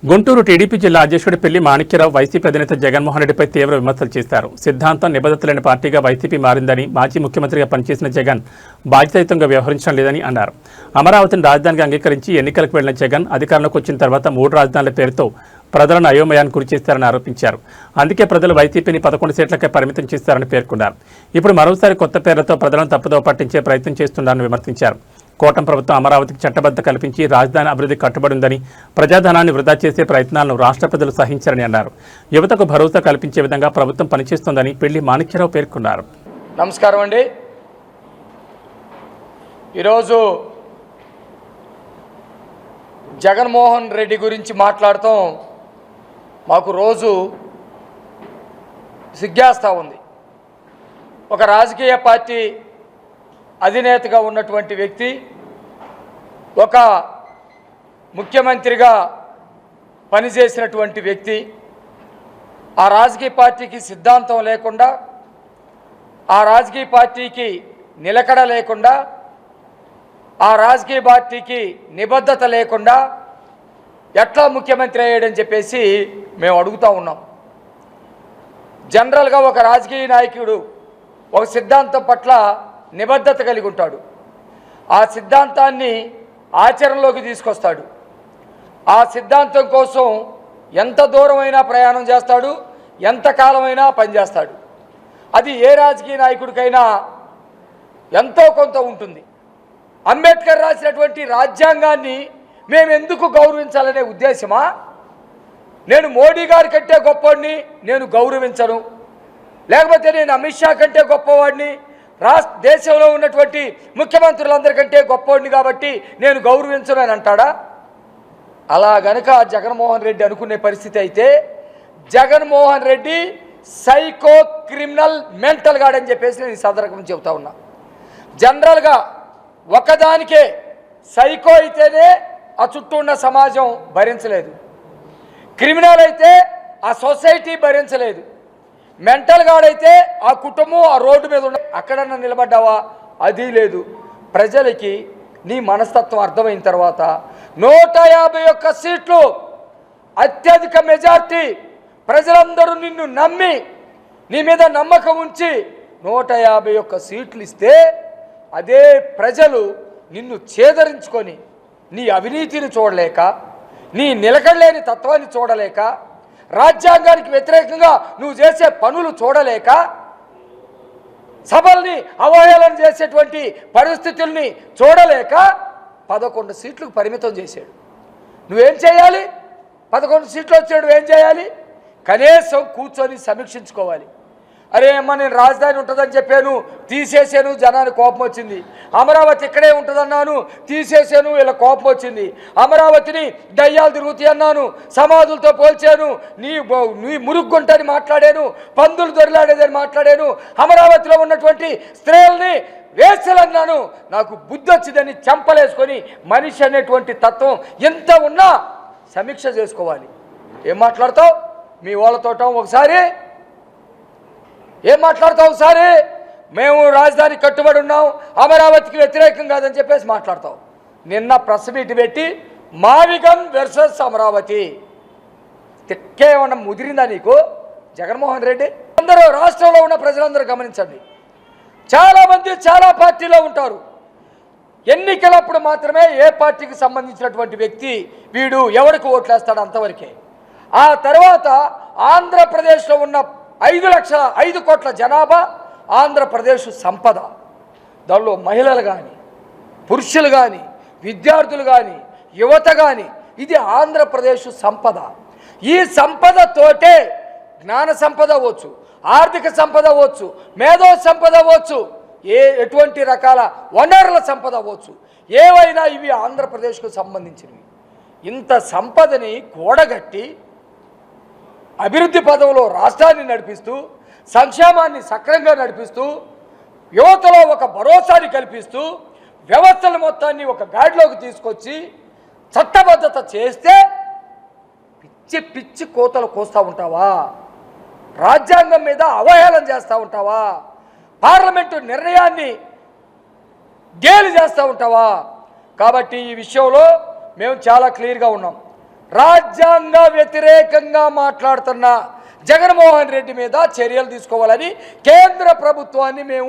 Guntur TDP జిల్లా అధ్యక్షుడు పెళ్లి మాణిక్యరావు వైసీపీ అధినేత జగన్మోహన్ రెడ్డిపై తీవ్ర విమర్శలు చేశారు. సిద్ధాంతం నిబద్ధత లేని పార్టీగా వైసీపీ మారిందని, మాజీ ముఖ్యమంత్రిగా పనిచేసిన జగన్ బాధ్యతాయుతంగా వ్యవహరించడం లేదని అన్నారు. అమరావతిని రాజధానిగా అంగీకరించి ఎన్నికలకు వెళ్లిన జగన్ అధికారంలోకి వచ్చిన తర్వాత 3 రాజధానుల పేరుతో ప్రజలను అయోమయానికి గురి చేస్తారని ఆరోపించారు. అందుకే ప్రజలు వైసీపీని 11 సీట్లకే పరిమితం చేస్తారని పేర్కొన్నారు. ఇప్పుడు మరోసారి కొత్త పేర్లతో ప్రజలను తప్పుదోవ పట్టించే ప్రయత్నం చేస్తున్నారని విమర్శించారు. కూటమి ప్రభుత్వం అమరావతికి చట్టబద్ధ కల్పించి రాజధాని అభివృద్ధి కట్టుబడిందని, ప్రజాధనాన్ని వృధా చేసే ప్రయత్నాలను రాష్ట్ర ప్రజలు సహించారని అన్నారు. యువతకు భరోసా కల్పించే విధంగా ప్రభుత్వం పనిచేస్తోందని పెళ్లి మాణిక్యరావు పేర్కొన్నారు. నమస్కారం అండి. ఈరోజు జగన్మోహన్ రెడ్డి గురించి మాట్లాడటం మాకు రోజు సిగ్గేస్తూ ఉంది. ఒక రాజకీయ పార్టీ అధినేతగా ఉన్నటువంటి వ్యక్తి, ఒక ముఖ్యమంత్రిగా పనిచేసినటువంటి వ్యక్తి, ఆ రాజకీయ పార్టీకి సిద్ధాంతం లేకుండా, ఆ రాజకీయ పార్టీకి నిలకడ లేకుండా, ఆ రాజకీయ పార్టీకి నిబద్ధత లేకుండా ఎట్లా ముఖ్యమంత్రి అయ్యాడని చెప్పేసి మేము అడుగుతూ ఉన్నాం. జనరల్గా ఒక రాజకీయ నాయకుడు ఒక సిద్ధాంతం పట్ల నిబద్ధత కలిగి ఉంటాడు. ఆ సిద్ధాంతాన్ని ఆచరణలోకి తీసుకొస్తాడు. ఆ సిద్ధాంతం కోసం ఎంత దూరమైనా ప్రయాణం చేస్తాడు, ఎంతకాలమైనా పనిచేస్తాడు. అది ఏ రాజకీయ నాయకుడికైనా ఎంతో కొంత ఉంటుంది. అంబేద్కర్ రాసినటువంటి రాజ్యాంగాన్ని మేము ఎందుకు గౌరవించాలనే ఉద్దేశమా? నేను మోడీ గారి కంటే గొప్పవాడిని, నేను గౌరవించను. లేకపోతే నేను అమిత్ షా కంటే గొప్పవాడిని, దేశంలో ఉన్నటువంటి ముఖ్యమంత్రులందరికంటే గొప్పవాడిని కాబట్టి నేను గౌరవించను అని అంటాడా? అలా గనక జగన్మోహన్ రెడ్డి అనుకునే పరిస్థితి అయితే, Jaganmohan Reddy psycho criminal mental గాడని చెప్పేసి నేను ఈ సందర్భంగా చెబుతా ఉన్నా. జనరల్గా ఒకదానికే సైకో అయితేనే ఆ చుట్టూ ఉన్న సమాజం భరించలేదు, క్రిమినల్ అయితే ఆ సొసైటీ భరించలేదు, మెంటల్ గాడైతే ఆ కుటుంబం ఆ రోడ్డు మీద ఉన్న అక్కడన్నా నిలబడ్డావా? అది లేదు. ప్రజలకి నీ మనస్తత్వం అర్థమైన తర్వాత 151 సీట్లు అత్యధిక మెజార్టీ, ప్రజలందరూ నిన్ను నమ్మి నీ మీద నమ్మకం ఉంచి 151 సీట్లు ఇస్తే, అదే ప్రజలు నిన్ను ఛేదరించుకొని నీ అవినీతిని చూడలేక, నీ నిలకడలేని తత్వాన్ని చూడలేక, రాజ్యాంగానికి వ్యతిరేకంగా నువ్వు చేసే పనులు చూడలేక, సభల్ని అవహేళన చేసేటువంటి పరిస్థితుల్ని చూడలేక 11 సీట్లకు పరిమితం చేశాడు. నువ్వేం చేయాలి? 11 సీట్లు వచ్చాడు, ఏం చేయాలి? కనీసం కూర్చొని సమీక్షించుకోవాలి. అరే అమ్మ, నేను రాజధాని ఉంటుందని చెప్పాను, తీసేసాను, జనానికి కోపం వచ్చింది. అమరావతి ఇక్కడే ఉంటుందన్నాను, తీసేసాను, వీళ్ళ కోపం వచ్చింది. అమరావతిని దయ్యాలు తిరుగుతాయి అన్నాను, సమాధులతో పోల్చాను, నీ మురుగుంటని మాట్లాడాను, పందులు దొరిలాడేదని మాట్లాడాను, అమరావతిలో ఉన్నటువంటి స్త్రీలని వేసలన్నాను. నాకు బుద్ధి వచ్చిందని చెంపలేసుకొని మనిషి అనేటువంటి తత్వం ఎంత ఉన్నా సమీక్ష చేసుకోవాలి. ఏం మాట్లాడతావు మీ వాళ్ళతోటం? ఒకసారి ఏం మాట్లాడతావు? ఒకసారి మేము రాజధాని కట్టుబడి ఉన్నాం, అమరావతికి వ్యతిరేకం కాదని చెప్పేసి మాట్లాడతావు. నిన్న ప్రెస్ మీట్ పెట్టి మావిగన్ వర్సెస్ అమరావతి, తిక్కేమన్నా ముదిరిందా నీకు జగన్మోహన్ రెడ్డి? అందరూ రాష్ట్రంలో ఉన్న ప్రజలందరూ గమనించండి. చాలామంది చాలా పార్టీలో ఉంటారు. ఎన్నికలప్పుడు మాత్రమే ఏ పార్టీకి సంబంధించినటువంటి వ్యక్తి వీడు ఎవరికి ఓట్లేస్తాడు అంతవరకే. ఆ తర్వాత ఆంధ్రప్రదేశ్లో ఉన్న 5 కోట్ల జనాభా ఆంధ్రప్రదేశ్ సంపద. దానిలో మహిళలు కానీ, పురుషులు కానీ, విద్యార్థులు కానీ, యువత కానీ, ఇది ఆంధ్రప్రదేశ్ సంపద. ఈ సంపదతోటే జ్ఞాన సంపద అవ్వచ్చు, ఆర్థిక సంపద అవ్వచ్చు, మేధో సంపద అవ్వచ్చు, ఎటువంటి రకాల వనరుల సంపద అవ్వచ్చు, ఏవైనా ఇవి ఆంధ్రప్రదేశ్కు సంబంధించినవి. ఇంత సంపదని కూడగట్టి అభివృద్ధి పదంలో రాష్ట్రాన్ని నడిపిస్తూ, సంక్షేమాన్ని సక్రమంగా నడిపిస్తూ, యువతలో ఒక భరోసాని కల్పిస్తూ, వ్యవస్థల మొత్తాన్ని ఒక గాడిలోకి తీసుకొచ్చి చట్టబద్ధత చేస్తే పిచ్చి పిచ్చి కోతలు కోస్తూ ఉంటావా? రాజ్యాంగం మీద అవహేళన చేస్తూ ఉంటావా? పార్లమెంటు నిర్ణయాన్ని గేలి చేస్తూ ఉంటావా? కాబట్టి ఈ విషయంలో మేము చాలా క్లియర్గా ఉన్నాం. రాజ్యాంగ వ్యతిరేకంగా మాట్లాడుతున్న జగన్మోహన్ రెడ్డి మీద చర్యలు తీసుకోవాలని కేంద్ర ప్రభుత్వాన్ని మేము